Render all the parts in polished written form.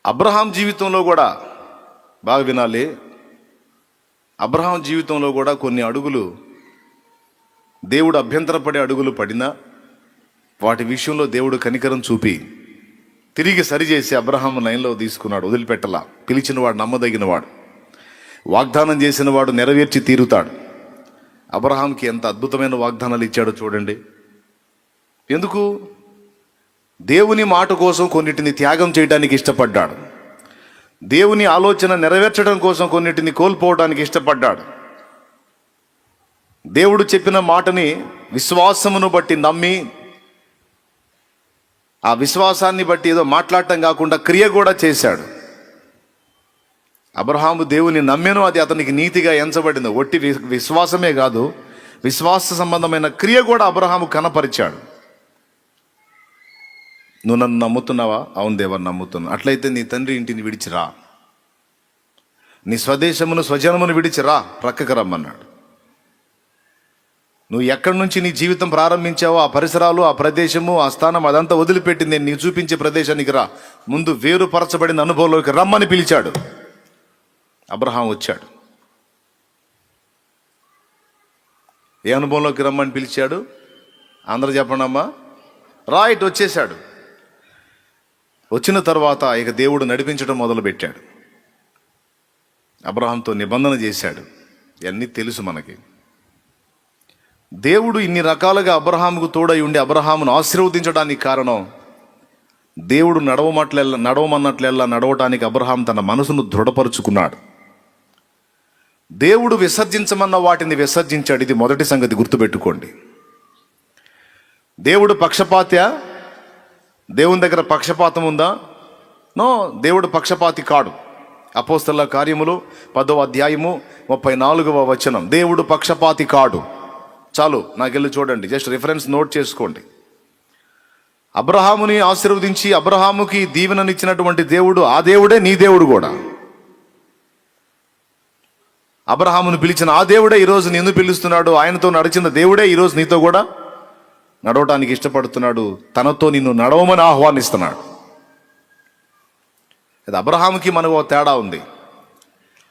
Abraham జీవితంలో కూడా బాగా వినాలి. అబ్రహాం జీవితంలో కూడా కొన్ని అడుగులు దేవుడు అభ్యంతరపడే అడుగులు పడినా వాటి విషయంలో దేవుడు కనికరం చూపి తిరిగి సరిచేసి అబ్రహాం లైన్లో తీసుకున్నాడు. వదిలిపెట్టలా. పిలిచినవాడు నమ్మదగినవాడు, వాగ్దానం చేసినవాడు నెరవేర్చి తీరుతాడు. అబ్రహాంకి ఎంత అద్భుతమైన వాగ్దానాలు ఇచ్చాడో చూడండి. ఎందుకు? దేవుని మాట కోసం కొన్నిటిని త్యాగం చేయడానికి ఇష్టపడ్డాడు. దేవుని ఆలోచన నెరవేర్చడం కోసం కొన్నిటిని కోల్పోవడానికి ఇష్టపడ్డాడు. దేవుడు చెప్పిన మాటని విశ్వాసమును బట్టి నమ్మి, ఆ విశ్వాసాన్ని బట్టి ఏదో మాట్లాడటం కాకుండా క్రియ కూడా చేశాడు. అబ్రహాము దేవుని నమ్మెను, అది అతనికి నీతిగా ఎంచబడింది. ఒట్టి విశ్వాసమే కాదు, విశ్వాస సంబంధమైన క్రియ కూడా అబ్రహాము కనపరిచాడు. నువ్వు నన్ను నమ్ముతున్నావా? అవును దేవా నమ్ముతున్నా. అట్లయితే నీ తండ్రి ఇంటిని విడిచిరా, నీ స్వదేశమును స్వజనమును విడిచిరా, ప్రక్కకు రమ్మన్నాడు. నువ్వు ఎక్కడి నుంచి నీ జీవితం ప్రారంభించావో ఆ పరిసరాలు, ఆ ప్రదేశము, ఆ స్థానం అదంతా వదిలిపెట్టి నేను నీకు చూపించే ప్రదేశానికి రా, ముందు వేరుపరచబడిన అనుభవంలోకి రమ్మని పిలిచాడు. అబ్రహాం వచ్చాడు. ఏ అనుభవంలోకి రమ్మని పిలిచాడు? అందరూ చెప్పండి అమ్మా. రైట్, వచ్చేసాడు. వచ్చిన తర్వాత ఇక దేవుడు నడిపించడం మొదలుపెట్టాడు. అబ్రహాంతో నిబంధన చేశాడు. ఇవన్నీ తెలుసు మనకి. దేవుడు ఇన్ని రకాలుగా అబ్రహాముకు తోడై ఉండి అబ్రహామును ఆశీర్వదించడానికి కారణం, దేవుడు నడవమన్నట్లెల్లా నడవటానికి అబ్రహాం తన మనసును దృఢపరుచుకున్నాడు. దేవుడు విసర్జించమన్న వాటిని విసర్జించాడు. ఇది మొదటి సంగతి, గుర్తుపెట్టుకోండి. దేవుడు పక్షపాత్యా? దేవుని దగ్గర పక్షపాతం ఉందా? నో, దేవుడు పక్షపాతి కాడు. అపోస్తలుల కార్యములు 10వ అధ్యాయము 34వ వచనం. దేవుడు పక్షపాతి కాడు. చాలు, నాకెళ్ళి చూడండి, జస్ట్ రిఫరెన్స్ నోట్ చేసుకోండి. అబ్రహాముని ఆశీర్వదించి అబ్రహాముకి దీవెననిచ్చినటువంటి దేవుడు, ఆ దేవుడే నీ దేవుడు కూడా. అబ్రహామును పిలిచిన ఆ దేవుడే ఈరోజు నిన్ను పిలుస్తున్నాడు. ఆయనతో నడిచిన దేవుడే ఈరోజు నీతో కూడా నడవటానికి ఇష్టపడుతున్నాడు. తనతో నిన్ను నడవమని ఆహ్వానిస్తున్నాడు. అది అబ్రహాముకి మనకు తేడా ఉంది.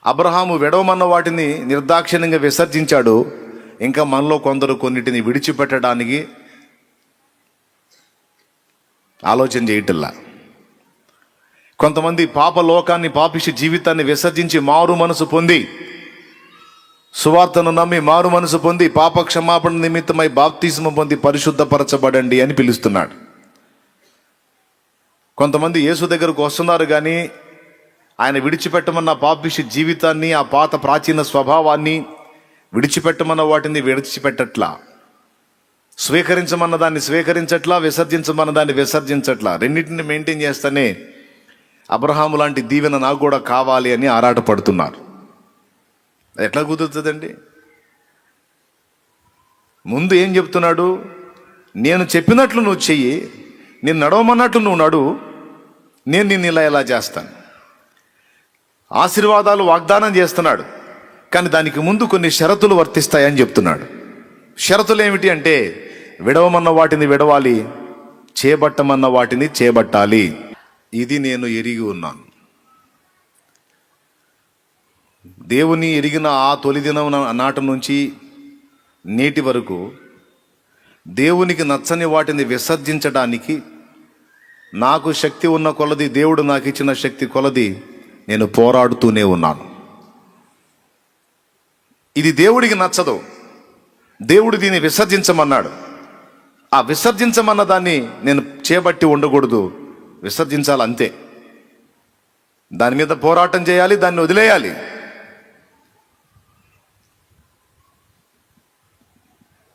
అబ్రహాము విడవమన్న వాటిని నిర్దాక్షిణ్యంగా విసర్జించాడు. ఇంకా మనలో కొందరు కొన్నిటిని విడిచిపెట్టడానికి ఆలోచన చేయటల్లా. కొంతమంది పాప లోకాన్ని, పాపిష్టి జీవితాన్ని విసర్జించి మారు మనసు పొంది, సువార్తను నమ్మి మారు మనసు పొంది, పాప క్షమాపణ నిమిత్తమై బాప్తిస్మ పొంది పరిశుద్ధపరచబడండి అని పిలుస్తున్నాడు. కొంతమంది యేసు దగ్గరకు వస్తున్నారు, కానీ ఆయన విడిచిపెట్టమన్న పాపిష్టి జీవితాన్ని, ఆ పాత ప్రాచీన స్వభావాన్ని విడిచిపెట్టమన్న వాటిని విడిచిపెట్టట్లా. స్వీకరించమన్న దాన్ని స్వీకరించట్లా, విసర్జించమన్న దాన్ని విసర్జించట్లా. రెండింటిని మెయింటైన్ చేస్తేనే అబ్రహాము లాంటి దీవెన నాకు కూడా కావాలి అని ఆరాటపడుతున్నారు. ఎట్లా కుదురుతుందండి? ముందు ఏం చెప్తున్నాడు? నేను చెప్పినట్లు నువ్వు చెయ్యి, నేను నడవమన్నట్లు నువ్వు నడువు, నేను నిన్ను ఇలా చేస్తాను. ఆశీర్వాదాలు వాగ్దానం చేస్తున్నాడు, కానీ దానికి ముందు కొన్ని షరతులు వర్తిస్తాయని చెప్తున్నాడు. షరతులు ఏమిటి అంటే, విడవమన్న వాటిని విడవాలి, చేపట్టమన్న వాటిని చేపట్టాలి. ఇది నేను ఎరిగి ఉన్నాను. దేవుని ఎరిగిన ఆ తొలి దినం నాటి నుంచి నేటి వరకు దేవునికి నచ్చని వాటిని విసర్జించడానికి నాకు శక్తి ఉన్న కొలది, దేవుడు నాకు ఇచ్చిన శక్తి కొలది నేను పోరాడుతూనే ఉన్నాను. ఇది దేవుడికి నచ్చదు, దేవుడు దీన్ని విసర్జించమన్నాడు. ఆ విసర్జించమన్న దాన్ని నేను చేపట్టి ఉండకూడదు, విసర్జించాలి అంతే. దాని మీద పోరాటం చేయాలి, దాన్ని వదిలేయాలి.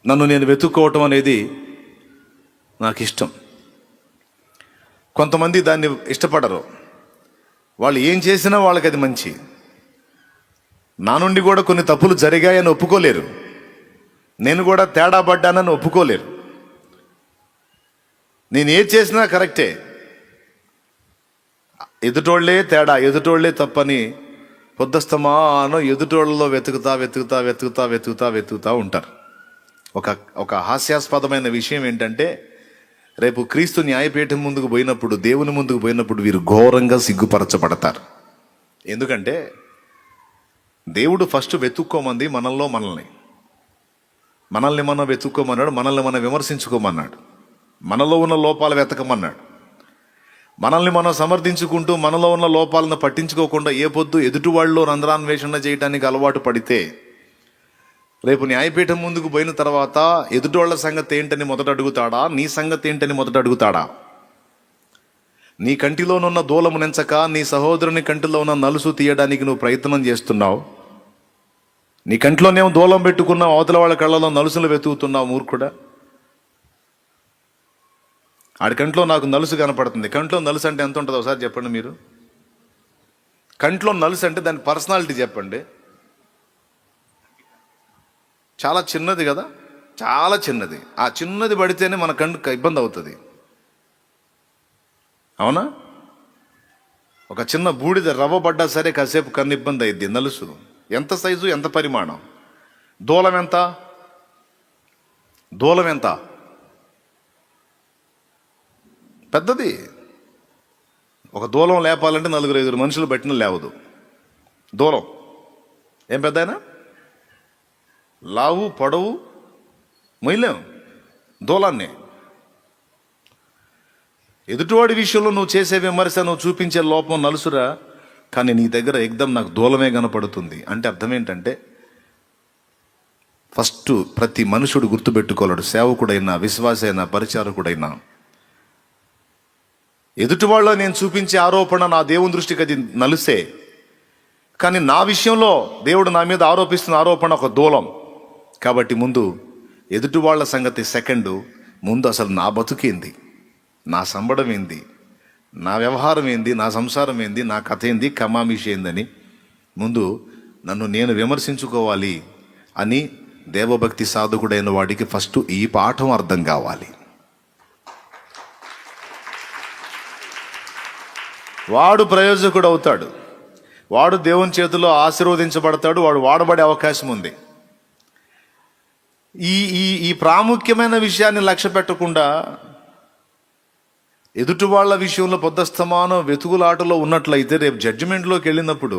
నన్ను నేను వెతుక్కోవటం అనేది నాకు ఇష్టం. కొంతమంది దాన్ని ఇష్టపడరు. వాళ్ళు ఏం చేసినా వాళ్ళకి అది మంచి. నా నుండి కూడా కొన్ని తప్పులు జరిగాయని ఒప్పుకోలేరు, నేను కూడా తేడా పడ్డానని ఒప్పుకోలేరు. నేను ఏది చేసినా కరెక్టే, ఎదుటోళ్లే తేడా, ఎదుటోళ్లే తప్పని పొద్దస్తమానం ఎదుటోళ్ళలో వెతుకుతా ఉంటారు. ఒక హాస్యాస్పదమైన విషయం ఏంటంటే, రేపు క్రీస్తు న్యాయపీఠం ముందుకు పోయినప్పుడు, దేవుని ముందుకు పోయినప్పుడు వీరు ఘోరంగా సిగ్గుపరచబడతారు. ఎందుకంటే దేవుడు ఫస్ట్ వెతుక్కోమంది మనల్ని మనం వెతుక్కోమన్నాడు, మనల్ని మనం విమర్శించుకోమన్నాడు, మనలో ఉన్న లోపాలు వెతకమన్నాడు. మనల్ని మనం సమర్థించుకుంటూ మనలో ఉన్న లోపాలను పట్టించుకోకుండా ఏ పొద్దు ఎదుటి వాళ్ళలో రంధ్రాన్వేషణ చేయడానికి అలవాటు పడితే రేపు న్యాయపీఠం ముందుకు పోయిన తర్వాత ఎదుటి వాళ్ళ సంగతి ఏంటని మొదట అడుగుతాడా, నీ సంగతి ఏంటని మొదట అడుగుతాడా? నీ కంటిలోనున్న దూలము నెంచక నీ సహోదరుని కంటిలో ఉన్న నలుసు తీయడానికి నువ్వు ప్రయత్నం చేస్తున్నావు. నీ కంట్లోనేమో దూలం పెట్టుకున్నావు, అవతల వాళ్ళ కళ్ళలో నలుసులు వెతుకుతున్నావు మూర్ఖుడా. ఆడి కంట్లో నాకు నలుసు కనపడుతుంది. కంట్లో నలుసు అంటే ఎంత ఉంటుందో ఒకసారి చెప్పండి మీరు. కంట్లో నలుసు అంటే దాని పర్సనాలిటీ చెప్పండి. చాలా చిన్నది కదా, చాలా చిన్నది. ఆ చిన్నది పడితేనే మన కన్నుకు ఇబ్బంది అవుతుంది, అవునా? ఒక చిన్న బూడిద రవ్వ పడ్డా సరే కాసేపు కన్ను ఇబ్బంది అయింది. నలుసు ఎంత సైజు, ఎంత పరిమాణం? దూలం ఎంత? పెద్దది. ఒక దూలం లేపాలంటే 4-5 మనుషులు బట్టిన లేవదు. దూలం ఏం పెద్ద అయినా లావు పొడవు మొయ్యలేం దూలాన్ని. ఎదుటివాడి విషయంలో నువ్వు చేసే విమర్శ, నువ్వు చూపించే లోపం నలుసురా, కానీ నీ దగ్గర ఎగ్దం నాకు దూలమే కనపడుతుంది అంటే అర్థం ఏంటంటే ఫస్ట్ ప్రతి మనుషుడు గుర్తుపెట్టుకోలేడు, సేవకుడైనా విశ్వాసైనా పరిచారకుడైనా, ఎదుటి వాళ్ళలో నేను చూపించే ఆరోపణ నా దేవుని దృష్టికి అది నలుసే, కానీ నా విషయంలో దేవుడు నా మీద ఆరోపిస్తున్న ఆరోపణ ఒక దూలం. కాబట్టి ముందు ఎదుటి వాళ్ళ సంగతి సెకండు, ముందు అసలు నా బతుకేంది, నా సంబడం ఏంది, నా వ్యవహారం ఏంది, నా సంసారం ఏంది, నా కథ ఏంది, కమామిషి ఏందని ముందు నన్ను నేను విమర్శించుకోవాలి అని దేవభక్తి సాధకుడైన వాడికి ఫస్ట్ ఈ పాఠం అర్థం కావాలి. వాడు ప్రయోజకుడు అవుతాడు, వాడు దేవుని చేతిలో ఆశీర్వదించబడతాడు, వాడు వాడబడే అవకాశం ఉంది. ఈ ప్రాముఖ్యమైన విషయాన్ని లక్ష్య పెట్టకుండా ఎదుటి వాళ్ళ విషయంలో పొద్దస్తమానం వెతుకులాటలో ఉన్నట్లయితే రేపు జడ్జిమెంట్లోకి వెళ్ళినప్పుడు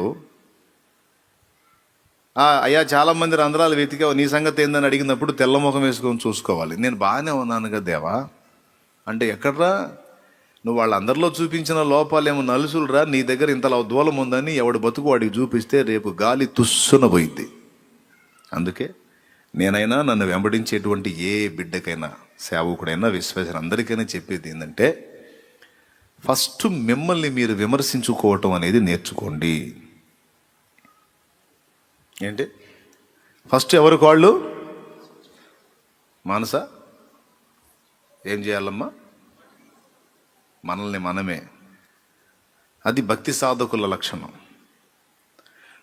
అయ్యా చాలామంది రంధ్రాలు వెతికావు, నీ సంగతి ఏందని అడిగినప్పుడు తెల్లముఖం వేసుకొని చూసుకోవాలి. నేను బాగానే ఉన్నాను కదా దేవా అంటే ఎక్కడ్రా, నువ్వు వాళ్ళందరిలో చూపించిన లోపాలేమో నలుసులురా, నీ దగ్గర ఇంతలా దూలం ఉందని ఎవడు బతుకు వాడికి చూపిస్తే రేపు గాలి తుస్సున పోయిద్ది. అందుకే నేనైనా నన్ను వెంబడించేటువంటి ఏ బిడ్డకైనా, సేవకుడైనా, విశ్వాసం అందరికైనా చెప్పేది ఏంటంటే ఫస్ట్ మిమ్మల్ని మీరు విమర్శించుకోవటం అనేది నేర్చుకోండి. ఏంటి ఫస్ట్ ఎవరికి వాళ్ళు మానస ఏం చేయాలమ్మా? మనల్ని మనమే. అది భక్తి సాధకుల లక్షణం.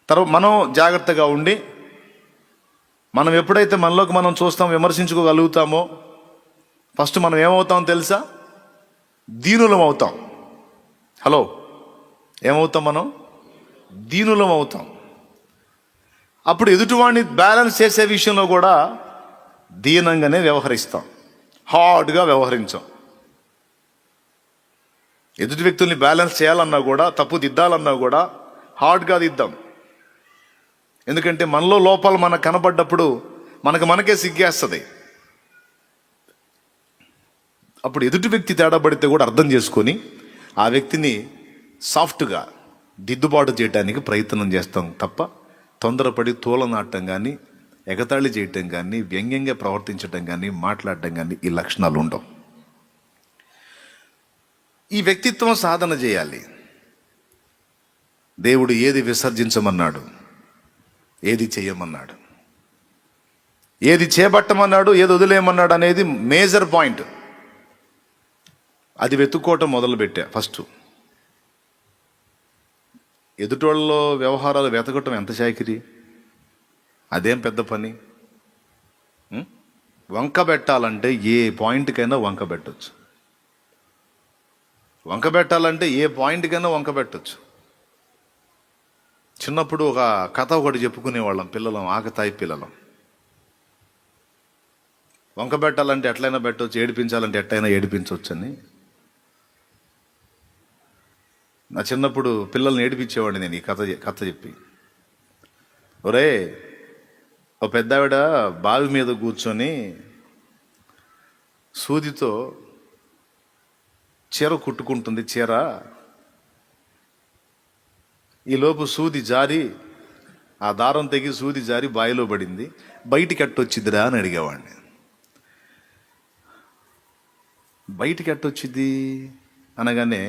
తర్వాత మనం జాగ్రత్తగా ఉండి మనం ఎప్పుడైతే మనలోకి మనం చూస్తాం, విమర్శించుకోగలుగుతామో ఫస్ట్ మనం ఏమవుతాం తెలుసా? దీనులం అవుతాం. హలో, ఏమవుతాం మనం? దీనులం అవుతాం. అప్పుడు ఎదుటివాడిని బ్యాలెన్స్ చేసే విషయంలో కూడా దీనంగానే వ్యవహరిస్తాం, హార్డ్గా వ్యవహరించాం. ఎదుటి వ్యక్తుల్ని బ్యాలెన్స్ చేయాలన్నా కూడా, తప్పు దిద్దాలన్నా కూడా హార్డ్గా దిద్దాం. ఎందుకంటే మనలో లోపాలు మనకు కనపడ్డప్పుడు మనకే సిగ్గేస్తుంది. అప్పుడు ఎదుటి వ్యక్తి తేడా పడితే కూడా అర్థం చేసుకొని ఆ వ్యక్తిని సాఫ్ట్గా దిద్దుబాటు చేయడానికి ప్రయత్నం చేస్తాం తప్ప తొందరపడి తూలనాటం కానీ, ఎగతాళి చేయటం కానీ, వ్యంగ్యంగా ప్రవర్తించడం కానీ, మాట్లాడటం కానీ ఈ లక్షణాలు ఉండవు. ఈ వ్యక్తిత్వం సాధన చేయాలి. దేవుడు ఏది విసర్జించమన్నాడు, ఏది చేయమన్నాడు, ఏది చేపట్టమన్నాడు, ఏది వదిలేయమన్నాడు అనేది మేజర్ పాయింట్. అది వెతుక్కోవటం మొదలుపెట్టా. ఫస్ట్ ఎదుటోళ్ళలో వ్యవహారాలు వెతకటం ఎంత చాకిరి, అదేం పెద్ద పని. వంక పెట్టాలంటే ఏ పాయింట్కైనా వంక పెట్టచ్చు. వంక పెట్టాలంటే ఏ పాయింట్కైనా వంక పెట్టచ్చు. చిన్నప్పుడు ఒక కథ ఒకటి చెప్పుకునేవాళ్ళం పిల్లలం, ఆకతాయి పిల్లలం. వంక పెట్టాలంటే ఎట్లయినా పెట్టవచ్చు, ఏడిపించాలంటే ఎట్లయినా ఏడిపించవచ్చు అని. నా చిన్నప్పుడు పిల్లల్ని ఏడిపించేవాడిని నేను ఈ కథ చెప్పి. ఒరే, ఓ పెద్ద ఆవిడ బావి మీద కూర్చొని సూదితో చీర కుట్టుకుంటుంది. చీర ఈలోపు సూది జారి, ఆ దారం తెగి సూది జారి బావిలో పడింది. బయటికి ఎట్టొచ్చిద్దిరా అని అడిగేవాడిని. బయటికి ఎట్టొచ్చిద్ది అనగానే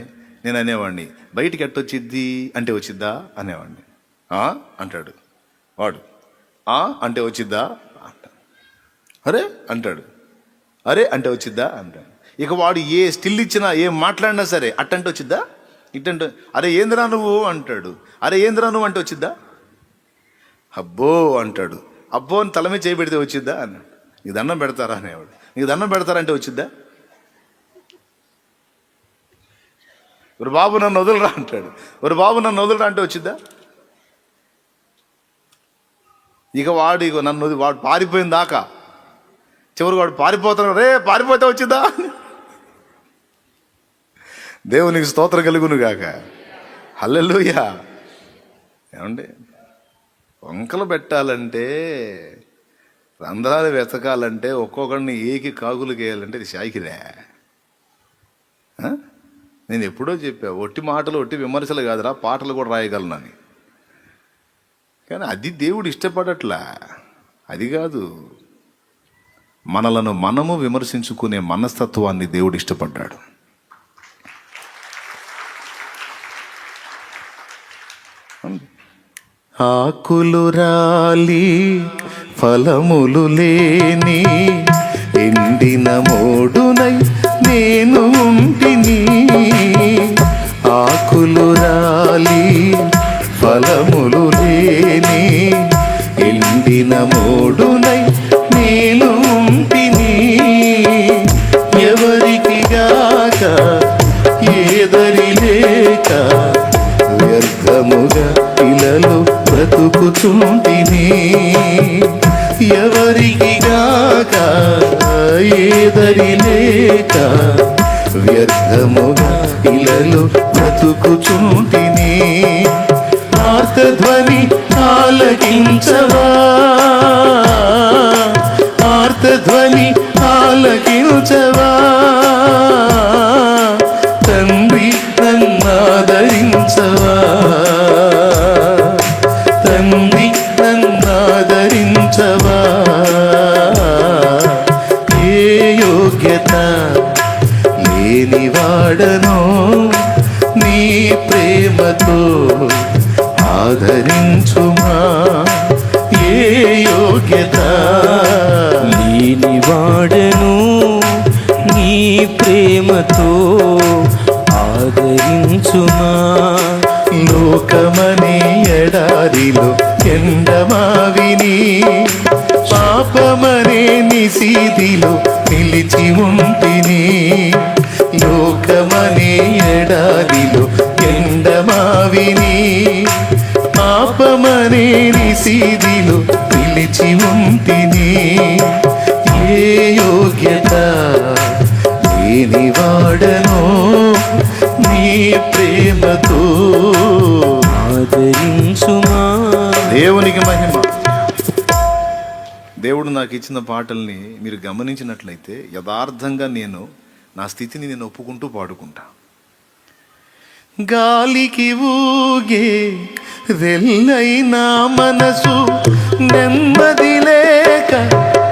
నేను అనేవాడిని, బయటికి ఎట్టొచ్చిద్ది అంటే వచ్చిద్దా అనేవాడిని. అంటాడు వాడు. అంటే వచ్చిద్దా అంట. అరే అంటాడు. అరే అంటే వచ్చిద్దా అంటాడు. ఇక వాడు ఏ స్టిల్ ఇచ్చినా, ఏం మాట్లాడినా సరే అట్టంటే వచ్చిద్దా, ఇట్టంటే అరే ఏందిరా నువ్వు అంటాడు. అరే ఏందిరా నువ్వు అంటే వచ్చిద్దా, అబ్బో అంటాడు. అబ్బో అని తల మీద చేయి పెడితే వచ్చిద్దా అన్నాడు. నీకు దండం పెడతారా అనేవాడు. నీకు దండం పెడతారంటే వచ్చిద్దా. ఒక బాబు నన్ను వదులురా అంటాడు. ఒక బాబు నన్ను వదులురా అంటే వచ్చిద్దా. ఇక వాడు పారిపోయిన దాకా చివరికి వాడు పారిపోతాడు. రే పారిపోతే వచ్చిద్దా. దేవునికి స్తోత్రం కలుగును గాక. హల్లెలూయా. ఏమండి, వంకలు పెట్టాలంటే, రంధ్రాలు వెతకాలంటే, ఒక్కొక్కడిని ఏకి కాగులు గేయాలంటే ఇది శాయికిరే. నేను ఎప్పుడో చెప్పా, ఒట్టి మాటలు ఒట్టి విమర్శలు కాదురా, పాటలు కూడా రాయగలనని. కానీ అది దేవుడు ఇష్టపడట్లా. అది కాదు, మనలను మనము విమర్శించుకునే మనస్తత్వాన్ని దేవుడు ఇష్టపడ్డాడు. ఆకులు రాలి ఫలములు లేని ఎండిన మోడునై నేను ఉంటిని. ఆకులు రాలి ఫలములు లేని ఎండిన మోడునై నేను ఉంటిని. ఎవరికి గాక ఏదరి లేక వ్యర్థముగా పిల్లలు బ్రతుకుచుంటిని. ఎవరికి గాక ఏదరి లేక వ్యర్థముగా పిల్లలు బ్రతుకుచుంటిని. ఆర్తధ్వని ఆలకించవా, ఆర్తధ్వని ఆలకించవా. తండ్రి నన్నాదరించవా, తండ్రి నన్నాదరించవా. ఏ యోగ్యత లేనివాడనో నీ ప్రేమతో ఆదరించుమా. ఏ యోగ్యత లేనివాడను నీ ప్రేమతో ఆదరించుమా. లోకమనే ఎడారిలో ఎండమావిని, పాపమనే నిశీదిలో నిలిచి ఉంటిని. లోకమనే ఎడారిలో ఎండమావిని, పాపమనే నిశీదిలో నిలిచి ఉంటిని. ఏ యోగ్యత లేనివాడనో నీ ప్రేమతో ఆదరించుమా. దేవునికి మహిమ. దేవుడు నాకు ఇచ్చిన పాటల్ని మీరు గమనించినట్లయితే యథార్థంగా నేను నా స్థితిని నేను ఒప్పుకుంటూ పాడుకుంటా. గాలికి ఊగే వెళ్ళైనా మనసు నెమ్మది లేక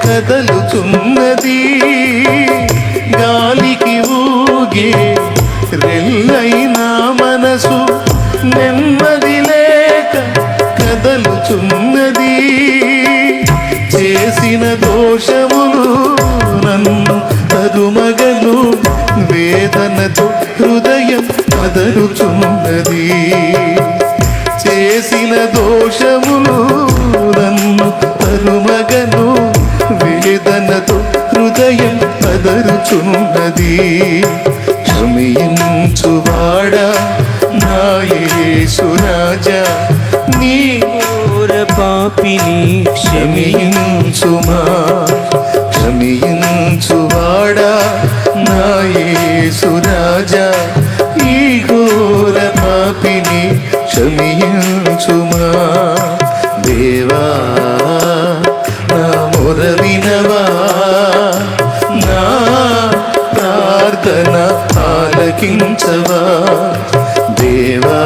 కదలుచున్నది. గాలికి ఊగే రెల్లైనా మనసు నెమ్మది లేక కదలుచున్నది. చేసిన దోషములు నన్ను తరుమగను, వేదనతో హృదయం కదలుచున్నది. చేసిన దోషములు నన్ను తరుమగను, వేదనతో హృదయం కదలుచున్నది. క్షమించువాడా నా యేసు రాజా, నీ ఘోర పాపిని క్షమించుమా. క్షమించువాడా నా యేసు రాజా, ఈ ఘోర పాపిని క్షమించుమా. దేవా నా మొర వినవా, నా ప్రార్థన ఆలకించవా. దేవా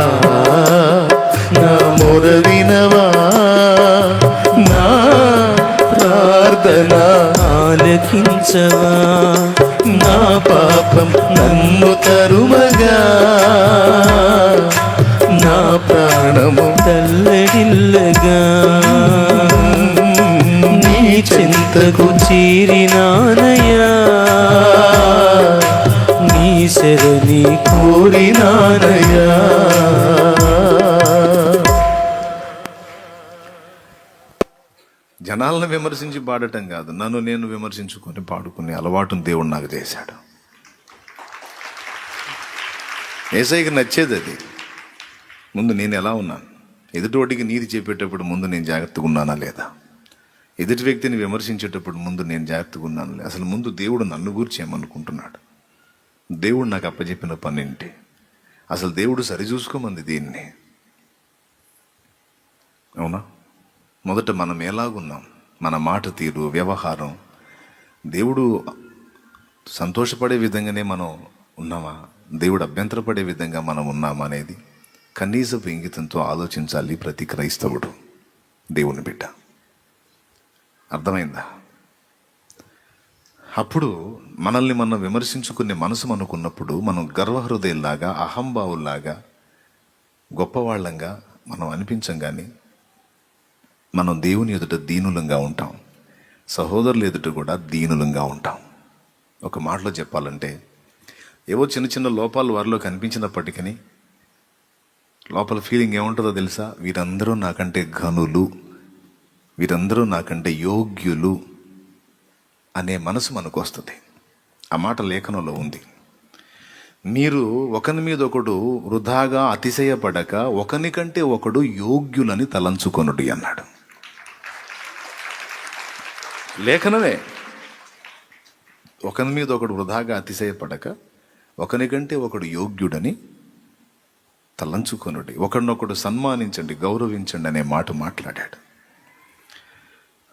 నా మొర వినవా, నా ప్రార్థన ఆలకించవా. నా పాపం నన్ను తరుమగా, నా ప్రాణము తల్లడిల్లగా నీ చింతకు చేరినానయ్యా, నీ శరణి కోరినానయ్యా. జనాలను విమర్శించి పాడటం కాదు, నన్ను నేను విమర్శించుకొని పాడుకునే అలవాటును దేవుడు నాకు చేశాడు. యేసయ్యకి నచ్చేది అది. ముందు నేను ఎలా ఉన్నాను, ఎదుటివాడికి నీతి చెప్పేటప్పుడు ముందు నేను జాగ్రత్తగా ఉన్నానా లేదా, ఎదుటి వ్యక్తిని విమర్శించేటప్పుడు ముందు నేను జాగ్రత్తగా ఉన్నాను లేదా, అసలు ముందు దేవుడు నన్ను గూర్చి ఏమనుకుంటున్నాడు, దేవుడు నాకు అప్పచెప్పిన పనేంటి, అసలు దేవుడు సరిచూసుకోమంది దీన్ని. అవునా? మొదట మనం ఎలాగున్నాం, మన మాట తీరు, వ్యవహారం దేవుడు సంతోషపడే విధంగానే మనం ఉన్నామా, దేవుడు అభ్యంతరపడే విధంగా మనం ఉన్నామా అనేది కనీసపు ఇంగితంతో ఆలోచించాలి ప్రతి క్రైస్తవుడు, దేవుని బిడ్డ. అర్థమైందా? అప్పుడు మనల్ని మనం విమర్శించుకునే మనసు మనకున్నప్పుడు మనం గర్వహృదయంలాగా, అహంభావుల్లాగా, గొప్పవాళ్ళంగా మనం అనిపించం. కానీ మనం దేవుని ఎదుట దీనులంగా ఉంటాం, సహోదరుల ఎదుట కూడా దీనులంగా ఉంటాం. ఒక మాటలో చెప్పాలంటే, ఏవో చిన్న చిన్న లోపాలు వారిలో కనిపించినప్పటికీ లోపల ఫీలింగ్ ఏముంటుందో తెలుసా? వీరందరూ నాకంటే ఘనులు, వీరందరూ నాకంటే యోగ్యులు అనే మనసు మనకు వస్తుంది. ఆ మాట లేఖనంలో ఉంది. మీరు ఒకని మీద ఒకడు వృధాగా అతిశయపడక ఒకని కంటే ఒకడు యోగ్యులని తలంచుకొనుడి అన్నాడు. లేఖనమే. ఒకని మీద ఒకడు వృధాగా అతిశయపడక ఒకని కంటే ఒకడు యోగ్యుడని తలంచుకొనుడి, ఒకడినొకడు సన్మానించండి, గౌరవించండి అనే మాట మాట్లాడాడు.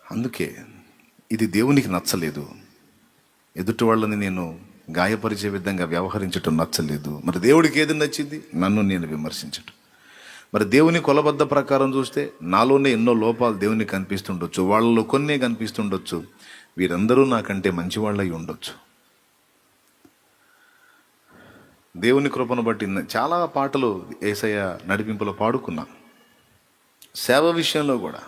అందుకే ఇది దేవునికి నచ్చలేదు. ఎదుటి వాళ్ళని నేను గాయపరిచే విధంగా వ్యవహరించటం నచ్చలేదు. మరి దేవుడికి ఏది నచ్చింది? నన్ను నేను విమర్శించటం. మరి దేవుని కొలబద్ద ప్రకారం చూస్తే నాలోనే ఎన్నో లోపాలు దేవునికి కనిపిస్తుండొచ్చు, వాళ్ళలో కొన్నే కనిపిస్తుండొచ్చు. వీరందరూ నాకంటే మంచివాళ్ళై ఉండొచ్చు. దేవుని కృపను బట్టి చాలా పాటలు యేసయ్య నడిపింపులో పాడుకున్నాం. సేవ విషయంలో కూడా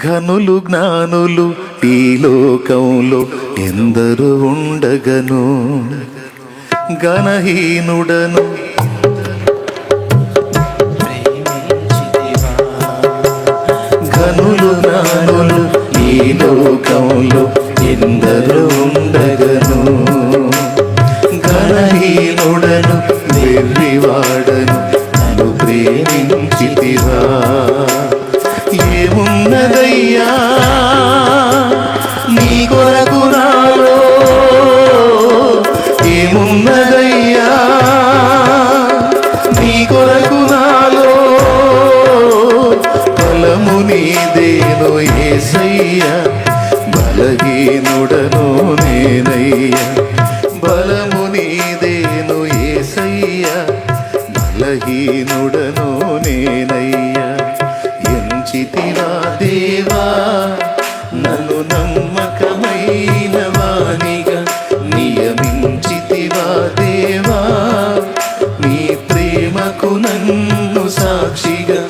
ఘనులు జ్ఞానులు ఈ లోకంలో ఎందరు ఉండగను, ఘనహీనుడను ఘనులు జ్ఞానులు ఈ లోకంలో ఎందరు ఉండగను, ఘనహీనుడను వెర్రివాడను నన్ను ప్రేమించితివా. ఏమున్నదయ్యా నీ కొరకు నాలో, ఏమున్నదయ్యా నీ కొరకు నాలో, బలము నీదేను యేసయ్యా, బలహీనుడను నేనయ్యా. బలము నీదేను యేసయ్యా, బలహీనుడను నేనయ్యా. ఎంచితివా దేవా నన్ను నమ్మకమైన వానిగా, నియమించితివా దేవా నీ ప్రేమకు నన్ను సాక్షిగా,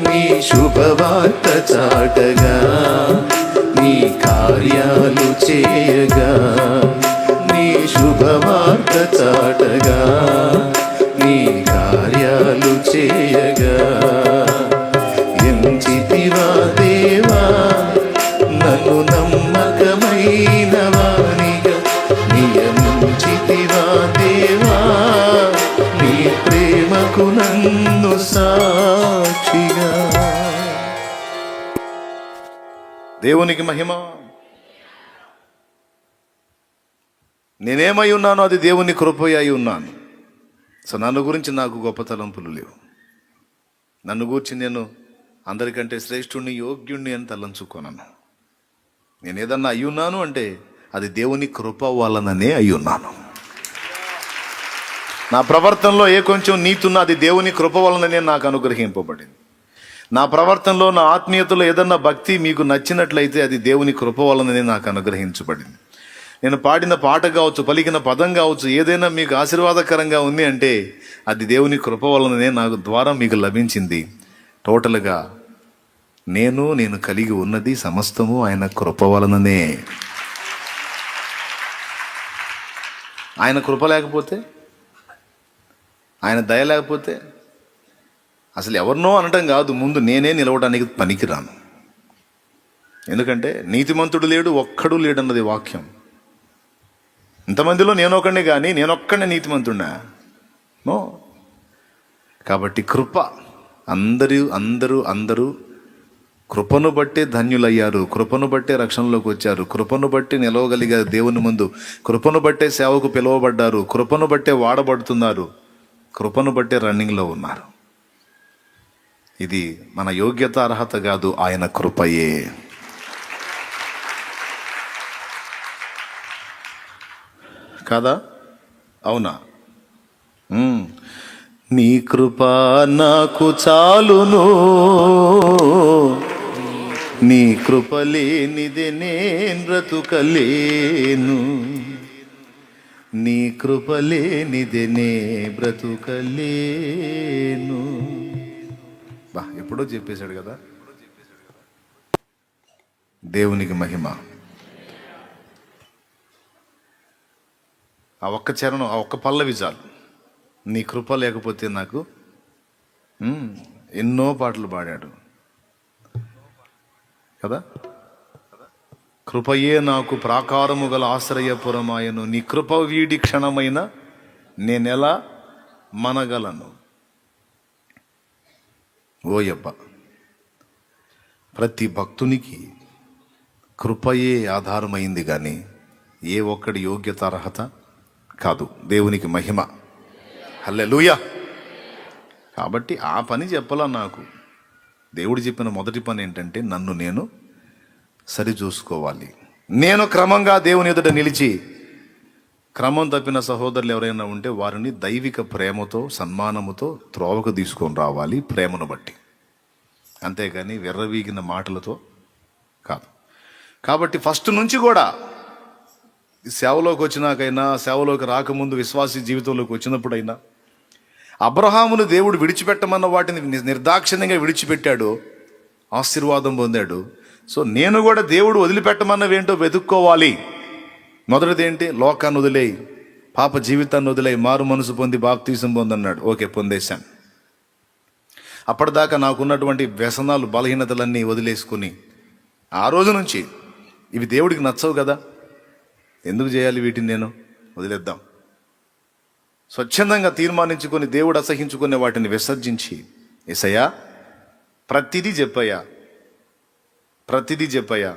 నీ శుభవార్త చాటగా, నీ కార్యాలు చేయగా, నీ శుభవార్త చాటగా, నీ కార్యాలు చేయగా. ఎంచితివా దేవా నన్ను నమ్మకమైన వానిగా, నియమించితివా దేవా నీ ప్రేమకు నన్ను సాక్షిగా. దేవునికి మహిమ. నేనేమై ఉన్నానో అది దేవుని కృప అయి ఉన్నాను. సో నన్ను గురించి నాకు గొప్ప తలంపులు లేవు. నన్ను గురించి నేను అందరికంటే శ్రేష్ఠుణ్ణి, యోగ్యుణ్ణి అని తలంచుకోనను. నేను ఏదన్నా అయి ఉన్నాను అంటే అది దేవుని కృప వలననే అయి ఉన్నాను. నా ప్రవర్తనలో ఏ కొంచెం నీతున్నా అది దేవుని కృప వలననే నాకు అనుగ్రహింపబడింది. నా ప్రవర్తనలో, నా ఆత్మీయతలో ఏదన్నా భక్తి మీకు నచ్చినట్లయితే అది దేవుని కృప వలననే నాకు అనుగ్రహించబడింది. నేను పాడిన పాట కావచ్చు, పలికిన పదం కావచ్చు, ఏదైనా మీకు ఆశీర్వాదకరంగా ఉంది అంటే అది దేవుని కృప వలననే నాకు ద్వారా మీకు లభించింది. టోటల్గా నేను కలిగి ఉన్నది సమస్తము ఆయన కృప వలననే. ఆయన కృప లేకపోతే, ఆయన దయ లేకపోతే అసలు ఎవరినో అనటం కాదు, ముందు నేనే నిలవడానికి పనికిరాను. ఎందుకంటే నీతిమంతుడు లేడు, ఒక్కడు లేడన్నది వాక్యం. ఇంతమందిలో నేనొక్కడిని, కానీ నేనొక్కడినే నీతిమంతుడినా? నో. కాబట్టి కృప, అందరూ కృపను బట్టే ధన్యులయ్యారు, కృపను బట్టే రక్షణలోకి వచ్చారు, కృపను బట్టి నిలవగలిగారు దేవుని ముందు, కృపను బట్టే సేవకు పిలువబడ్డారు, కృపను బట్టే వాడబడుతున్నారు, కృపను బట్టే రన్నింగ్లో ఉన్నారు. ఇది మన యోగ్యత, అర్హత కాదు, ఆయన కృపయే. కాదా? అవునా? నీ కృప నాకు చాలును, నీ కృప లేనిదే నేను బ్రతుకలేను, నీ కృప లేనిదే నే బ్రతుకలేను. బా, ఎప్పుడో చెప్పేశాడు కదా. దేవునికి మహిమ. ఆ ఒక్క చరణం, ఆ ఒక్క పల్లవి చాలు. నీ కృప లేకపోతే నాకు. ఎన్నో పాటలు పాడాడు కదా. కృపయే నాకు ప్రాకారము గల ఆశ్రయపురమాయను, నీ కృప వీడి క్షణమైన నేనెలా మనగలను. ఓయబ్బ, ప్రతి భక్తునికి కృపయే ఆధారమైంది, కానీ ఏ ఒక్కడి యోగ్యత, అర్హత కాదు. దేవునికి మహిమ. హల్లెలూయా. కాబట్టి ఆ పని చెప్పాలా నాకు. దేవుడు చెప్పిన మొదటి పని ఏంటంటే నన్ను నేను సరిచూసుకోవాలి. నేను క్రమంగా దేవుని ఎదుట నిలిచి, క్రమం తప్పిన సహోదరులు ఎవరైనా ఉంటే వారిని దైవిక ప్రేమతో, సన్మానముతో త్రోవకు తీసుకొని రావాలి, ప్రేమను బట్టి. అంతేగాని వెర్రవీగిన మాటలతో కాదు. కాబట్టి ఫస్ట్ నుంచి కూడా సేవలోకి వచ్చినాకైనా, సేవలోకి రాకముందు విశ్వాసీ జీవితంలోకి వచ్చినప్పుడైనా అబ్రహామును దేవుడు విడిచిపెట్టమన్న వాటిని నిర్దాక్షిణ్యంగా విడిచిపెట్టాడు, ఆశీర్వాదం పొందాడు. సో నేను కూడా దేవుడు వదిలిపెట్టమన్నవేంటో వెతుక్కోవాలి. మొదటిది ఏంటి? లోకాన్ని వదిలేయి, పాప జీవితాన్ని వదిలేయి, మారు మనసు పొంది బాప్తీసం పొందన్నాడు. ఓకే, పొందేశాను. అప్పటిదాకా నాకున్నటువంటి వ్యసనాలు, బలహీనతలన్నీ వదిలేసుకుని ఆ రోజు నుంచి ఇవి దేవుడికి నచ్చవు కదా, ఎందుకు చేయాలి వీటిని, నేను వదిలేద్దాం. స్వచ్ఛందంగా తీర్మానించుకొని దేవుడు అసహించుకునే వాటిని విసర్జించి, యేసయ్యా ప్రతిదీ చెప్పయ్యా, ప్రతిదీ చెప్పయ్యా,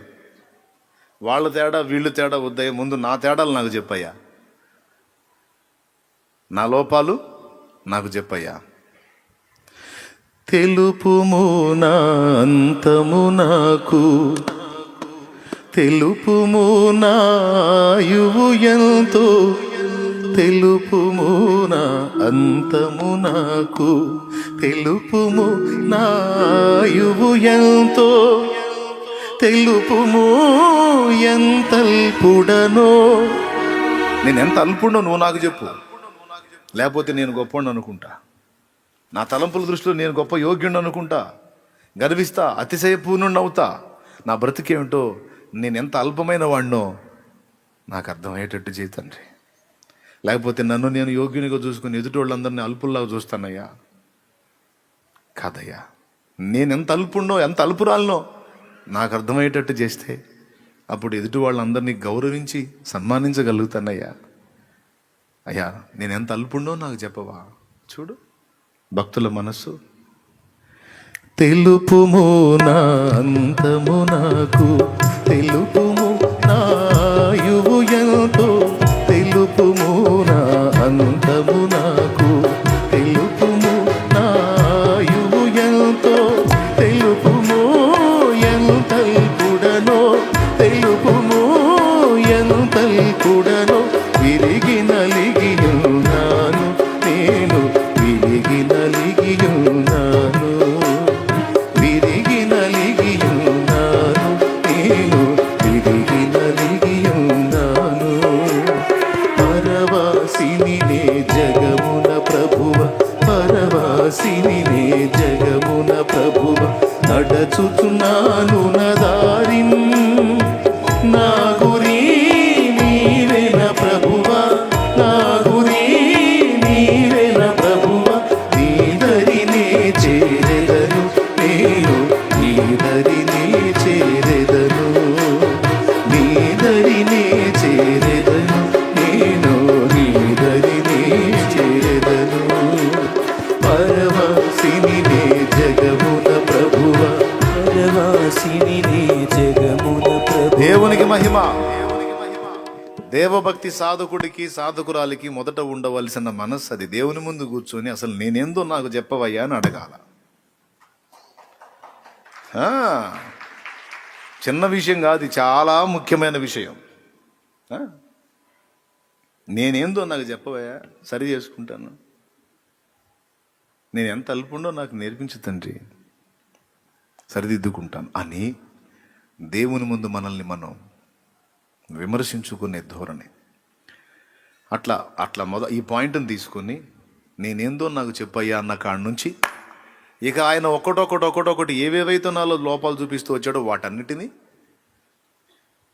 వాళ్ళ తేడా వీళ్ళు తేడా వద్దయ్యా, ముందు నా తేడాలు నాకు చెప్పయ్యా, నా లోపాలు నాకు చెప్పయ్యా. తెలుపుము నా అంతము నాకు, తెలుపుము నా ఆయువు ఎంతో, తెలుపుము నా అంతము నాకు, తెలుపుము నా ఆయువు ఎంతో, తెలుపుము ఎంతల్పుడనో. నేను ఎంత అల్పుడో నువ్వు నాకు చెప్పు, లేకపోతే నేను గొప్పవాడిని అనుకుంటా, నా తలంపుల దృష్టిలో నేను గొప్ప యోగ్యుడిని అనుకుంటా, గర్విస్తా, అతిశయపూర్ణుడిని అవుతా. నా బ్రతికేమిటో, నేను ఎంత అల్పమైన వాడినో నాకు అర్థమయ్యేటట్టు చేయి తండ్రి. లేకపోతే నన్ను నేను యోగ్యునిగా చూసుకుని ఎదుటి వాళ్ళందరినీ అల్పుల్లాగా చూస్తానయ్యా. కాదయ్యా, నేనెంత అల్పుడినో, ఎంత అల్పురాలనో నాకు అర్థమయ్యేటట్టు చేస్తే అప్పుడు ఎదుటి వాళ్ళందరినీ గౌరవించి సన్మానించగలుగుతానయ్యా. అయ్యా, నేనెంత అల్పుడినో నాకు చెప్పవా. చూడు భక్తుల మనస్సు. తెలుపుము నా అంతము నాకు, తెలుపుము నా ఆయువు ఎంతో, పరమవాసిని నే జగమున ప్రభువ నడచుచున్నాను నదారిన్ నా గురి నీవేన ప్రభువ నా గురి నీవేన ప్రభువ నీదరినే చేరెదను నేను నీదరినే చేరెదను నీదరినే చేరెదను నేను నీదరినే చేరెదను పరమవాసిని నే జగమున ప్రభువ పరవాసిని నీ జగమున ప్రభు. దేవునికి మహిమ. దేవభక్తి సాధకుడికి సాధకురాలికి మొదట ఉండవలసిన మనస్సు అది. దేవుని ముందు కూర్చొని అసలు నేనేందో నాకు చెప్పవయ్యా అని అడగాల. చిన్న విషయం కాదు, చాలా ముఖ్యమైన విషయం. నేనేందో నాకు చెప్పవయ్యా, సరి చేసుకుంటాను. నేను ఎంత అల్పుండో నాకు నేర్పించు తండ్రి, సరిదిద్దుకుంటాను అని దేవుని ముందు మనల్ని మనం విమర్శించుకునే ధోరణి. అట్లా ఈ పాయింట్ని తీసుకొని నేనేందో నాకు చెప్పయ్యా అన్న కాడి నుంచి ఇక ఆయన ఒక్కొక్కటి ఏవేవైతే నాలో లోపాలు చూపిస్తూ వచ్చాడో వాటన్నిటినీ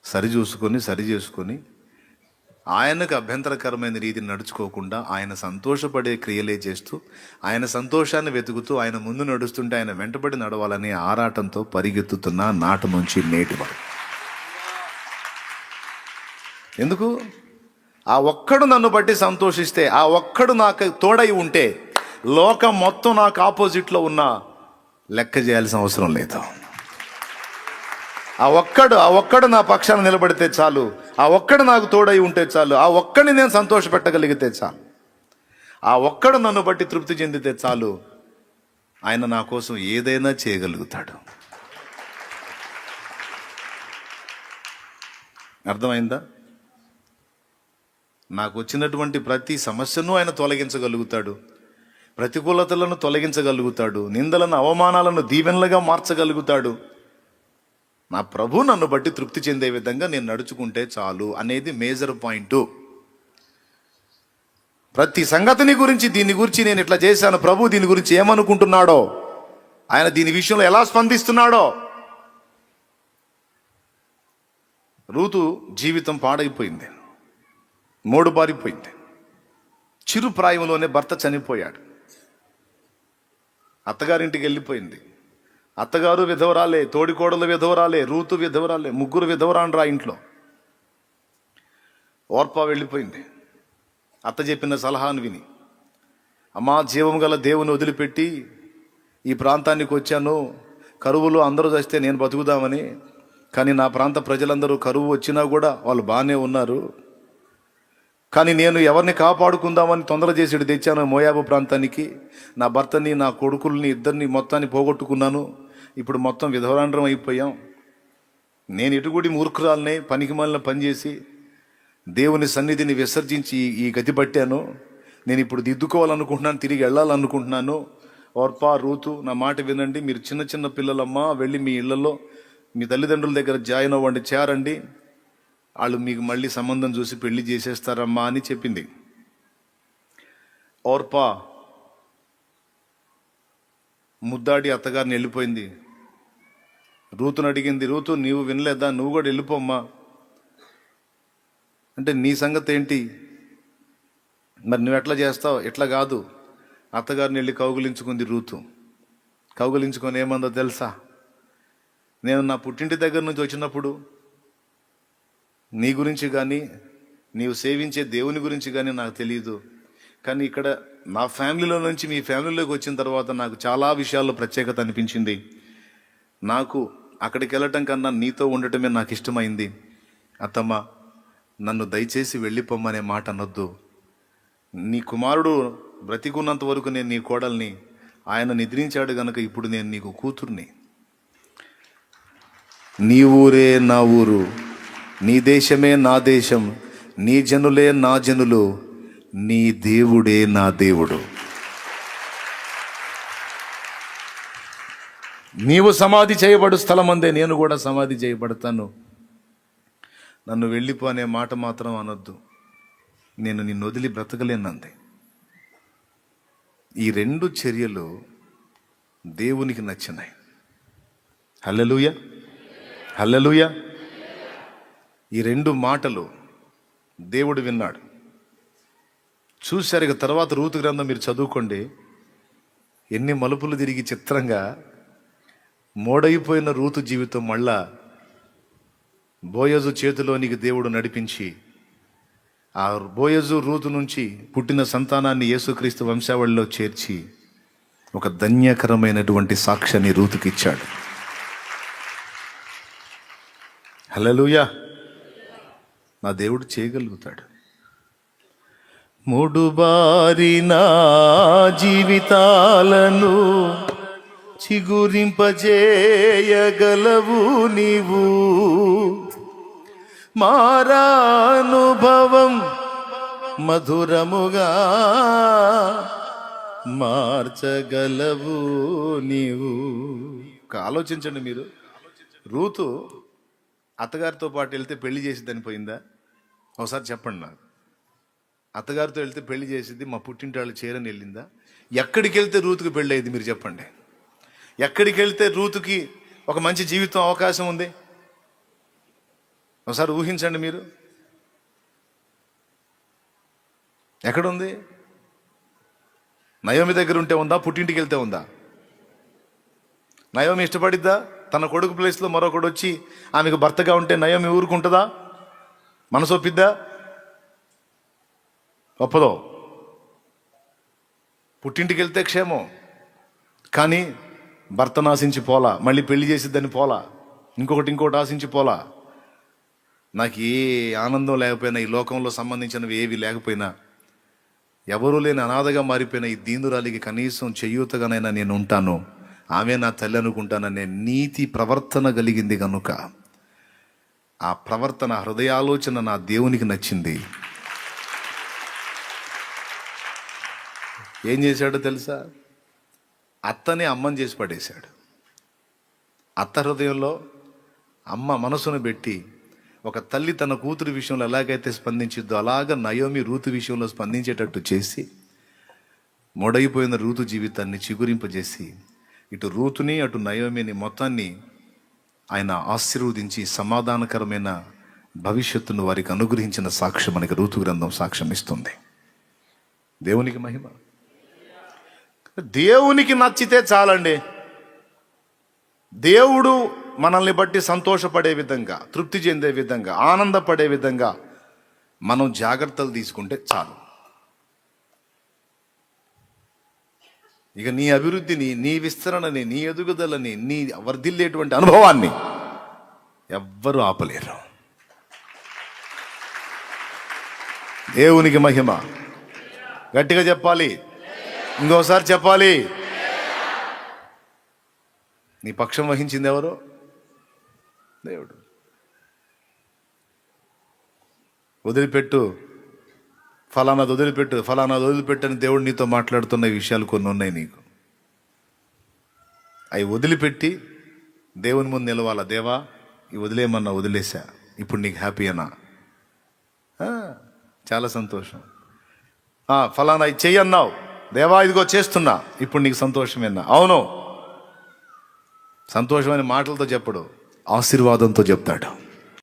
సరి చేసుకొని ఆయనకు అభ్యంతరకరమైన రీతిని నడుచుకోకుండా ఆయన సంతోషపడే క్రియలే చేస్తూ ఆయన సంతోషాన్ని వెతుకుతూ ఆయన ముందు నడుస్తుంటే ఆయన వెంటబడి నడవాలనే ఆరాటంతో పరిగెత్తుతున్న నాటి నుంచి నేటి వరకు. ఎందుకు? ఆ ఒక్కడు నన్ను బట్టి సంతోషిస్తే, ఆ ఒక్కడు నాకు తోడై ఉంటే లోకం మొత్తం నాకు ఆపోజిట్లో ఉన్నా లెక్క చేయాల్సిన అవసరం లేదు. ఆ ఒక్కడు నా పక్షాన నిలబడితే చాలు, ఆ ఒక్కడు నాకు తోడై ఉంటే చాలు, ఆ ఒక్కడిని నేను సంతోషపెట్టగలిగితే చాలు, ఆ ఒక్కడు నన్ను బట్టి తృప్తి చెందితే చాలు, ఆయన నా కోసం ఏదైనా చేయగలుగుతాడు. అర్థమైందా? నాకు వచ్చినటువంటి ప్రతి సమస్యను ఆయన తొలగించగలుగుతాడు, ప్రతికూలతలను తొలగించగలుగుతాడు, నిందలను అవమానాలను దీవెనలుగా మార్చగలుగుతాడు. నా ప్రభు నన్ను బట్టి తృప్తి చెందే విధంగా నేను నడుచుకుంటే చాలు అనేది మేజర్ పాయింట్. ప్రతి సంగతిని గురించి దీని గురించి నేను ఇట్లా చేశాను, ప్రభు దీని గురించి ఏమనుకుంటున్నాడో, ఆయన దీని విషయంలో ఎలా స్పందిస్తున్నాడో. రూతు జీవితం పాడైపోయింది, మోడు బారిపోయింది. చిరు ప్రాయంలోనే భర్త చనిపోయాడు, అత్తగారింటికి వెళ్ళిపోయింది. అత్తగారు విధవరాలే, తోడికోడలు విధవరాలే, రూతు విధవరాలే, ముగ్గురు విధవరాండ్రా ఇంట్లో. ఓర్పా వెళ్ళిపోయింది అత్త చెప్పిన సలహాను విని. అమ్మా, జీవం గల దేవుని వదిలిపెట్టి ఈ ప్రాంతానికి వచ్చాను, కరువులో అందరూ చస్తే నేను బతుకుదామని. కానీ నా ప్రాంత ప్రజలందరూ కరువు వచ్చినా కూడా వాళ్ళు బాగానే ఉన్నారు. కానీ నేను ఎవరిని కాపాడుకుందామని తొందర చేసి తెచ్చాను మోయాబు ప్రాంతానికి. నా భర్తని, నా కొడుకుల్ని, ఇద్దరిని మొత్తాన్ని పోగొట్టుకున్నాను. ఇప్పుడు మొత్తం విధవరాండ్రం అయిపోయాం. నేను ఇటుగుడి మూర్ఖురాలనే, పనికి మాలిన పనిచేసి దేవుని సన్నిధిని విసర్జించి ఈ గతి పట్టాను. నేను ఇప్పుడు దిద్దుకోవాలనుకుంటున్నాను, తిరిగి వెళ్ళాలనుకుంటున్నాను. ఓర్పా, రూతు, నా మాట వినండి. మీరు చిన్న చిన్న పిల్లలమ్మా, వెళ్ళి మీ ఇళ్లలో మీ తల్లిదండ్రుల దగ్గర జాయిన్ అవ్వండి, చేరండి. వాళ్ళు మీకు మళ్ళీ సంబంధం చూసి పెళ్లి చేసేస్తారమ్మా అని చెప్పింది. ఓర్పా ముద్దాడి అత్తగారిని వెళ్ళిపోయింది. రూతుని అడిగింది, రూతు నీవు వినలేదా, నువ్వు కూడా వెళ్ళిపోమ్మా అంటే, నీ సంగతి ఏంటి మరి, నువ్వు ఎట్లా చేస్తావు? ఎట్లా కాదు. అత్తగారిని వెళ్ళి కౌగులించుకుంది రూతు. కౌగులించుకొని ఏమందో తెలుసా, నేను నా పుట్టింటి దగ్గర నుంచి వచ్చినప్పుడు నీ గురించి కానీ, నీవు సేవించే దేవుని గురించి కానీ నాకు తెలియదు. కానీ ఇక్కడ నా ఫ్యామిలీలో నుంచి మీ ఫ్యామిలీలోకి వచ్చిన తర్వాత నాకు చాలా విషయాల్లో ప్రత్యేకత అనిపించింది. నాకు అక్కడికి వెళ్ళటం కన్నా నీతో ఉండటమే నాకు ఇష్టమైంది. అత్తమ్మ, నన్ను దయచేసి వెళ్ళిపోమ్మనే మాట అనొద్దు. నీ కుమారుడు బ్రతికున్నంత వరకు నేను నీ కోడల్ని, ఆయన నిద్రించాడు గనక ఇప్పుడు నేను నీకు కూతుర్ని. నీ ఊరే నా ఊరు, నీ దేశమే నా దేశం, నీ జనులే నా జనులు, నీ దేవుడే నా దేవుడు. నీవు సమాధి చేయబడు స్థలమందే నేను కూడా సమాధి చేయబడతాను. నన్ను వెళ్ళిపో అనే మాట మాత్రం అనొద్దు. నేను నిన్ను వదిలి బ్రతకలేనంది. ఈ రెండు చర్యలు దేవునికి నచ్చినాయి. హల్లెలూయా, హల్లెలూయా. ఈ రెండు మాటలు దేవుడు విన్నాడు, చూశారు. ఇక తర్వాత రూతు గ్రంథం మీరు చదువుకోండి, ఎన్ని మలుపులు తిరిగి చిత్రంగా మోడైపోయిన రూతు జీవితం మళ్ళా బోయజు చేతిలోనికి దేవుడు నడిపించి, ఆ బోయజు రూతు నుంచి పుట్టిన సంతానాన్ని యేసుక్రీస్తు వంశావళిలో చేర్చి ఒక ధన్యకరమైనటువంటి సాక్ష్యాన్ని రూతుకి ఇచ్చాడు. హల్లెలూయా. నా దేవుడు చేయగలుగుతాడు. మూడుబారిన జీవితాలను చిగురింపజేయగలవు నీవు, మారానుభవం మధురముగా మార్చగలవు నీవు. ఆలోచించండి మీరు, రూతు అత్తగారితో పాటు వెళ్తే పెళ్లి చేసిద్దని పోయిందా? ఒకసారి చెప్పండి నాకు. అత్తగారితో వెళ్తే పెళ్లి చేసిద్ది, మా పుట్టింటి వాళ్ళు చేరని వెళ్ళిందా? ఎక్కడికి వెళ్తే రూతుకి పెళ్ళి అయింది మీరు చెప్పండి. ఎక్కడికి వెళ్తే రూతుకి ఒక మంచి జీవితం అవకాశం ఉంది? ఒకసారి ఊహించండి మీరు. ఎక్కడుంది? నయోమి దగ్గర ఉంటే ఉందా? పుట్టింటికి వెళ్తే ఉందా? నయోమి ఇష్టపడిద్దా? తన కొడుకు ప్లేస్లో మరొకడు వచ్చి ఆమెకు భర్తగా ఉంటే నయోమి ఊరుకుంటుందా? మనసొప్పిద్దా? ఒప్పదో. పుట్టింటికి వెళ్తే క్షేమం, కానీ భర్తను ఆశించి పోలా, మళ్ళీ పెళ్లి చేసిద్దని పోలా, ఇంకొకటి ఆశించి పోలా. నాకు ఏ ఆనందం లేకపోయినా, ఈ లోకంలో సంబంధించినవి ఏవి లేకపోయినా, ఎవరూ లేని అనాథగా మారిపోయిన ఈ దీనురాలికి కనీసం చేయూతగానైనా నేను ఉంటాను, ఆమె నా తల్లి అనుకుంటాననే నీతి ప్రవర్తన కలిగింది కనుక ఆ ప్రవర్తన, హృదయాలోచన నా దేవునికి నచ్చింది. ఏం చేశాడో తెలుసా? అత్తని అమ్మని చేసి పడేశాడు. అత్త హృదయంలో అమ్మ మనసును పెట్టి, ఒక తల్లి తన కూతురు విషయంలో ఎలాగైతే స్పందించిద్దో అలాగ నయోమి రూతు విషయంలో స్పందించేటట్టు చేసి, మొడైపోయిన రూతు జీవితాన్ని చిగురింపజేసి, ఇటు రూతుని అటు నయోమిని మొత్తాన్ని ఆయన ఆశీర్వదించి సమాధానకరమైన భవిష్యత్తును వారికి అనుగ్రహించిన సాక్ష్యం మనకి రూతు గ్రంథం సాక్ష్యం ఇస్తుంది. దేవునికి మహిమ. దేవునికి నచ్చితే చాలండి. దేవుడు మనల్ని బట్టి సంతోషపడే విధంగా, తృప్తి చెందే విధంగా, ఆనందపడే విధంగా మనం జాగ్రత్తలు తీసుకుంటే చాలు. ఇక నీ అభివృద్ధిని, నీ విస్తరణని, నీ ఎదుగుదలని, నీ వర్ధిల్లేటువంటి అనుభవాన్ని ఎవ్వరూ ఆపలేరు. దేవునికి మహిమ. గట్టిగా చెప్పాలి, ఇంకోసారి చెప్పాలి. నీ పక్షం వహించింది ఎవరు? దేవుడు. వదిలిపెట్టు, ఫలానాది వదిలిపెట్టు, ఫలానాది వదిలిపెట్టని దేవుడు నీతో మాట్లాడుతున్న విషయాలు కొన్ని ఉన్నాయి నీకు. అవి వదిలిపెట్టి దేవుని ముందు నిలవాలా. దేవా, ఇవి వదిలేయమన్నా వదిలేసా, ఇప్పుడు నీకు హ్యాపీ అన్నా? చాలా సంతోషం. ఫలానా ఇది చెయ్యి అన్నావు, దేవా ఇదిగో చేస్తున్నా, ఇప్పుడు నీకు సంతోషమేనా? అవును. సంతోషమైన మాటలతో చెప్పడు, ఆశీర్వాదంతో చెప్తాడు.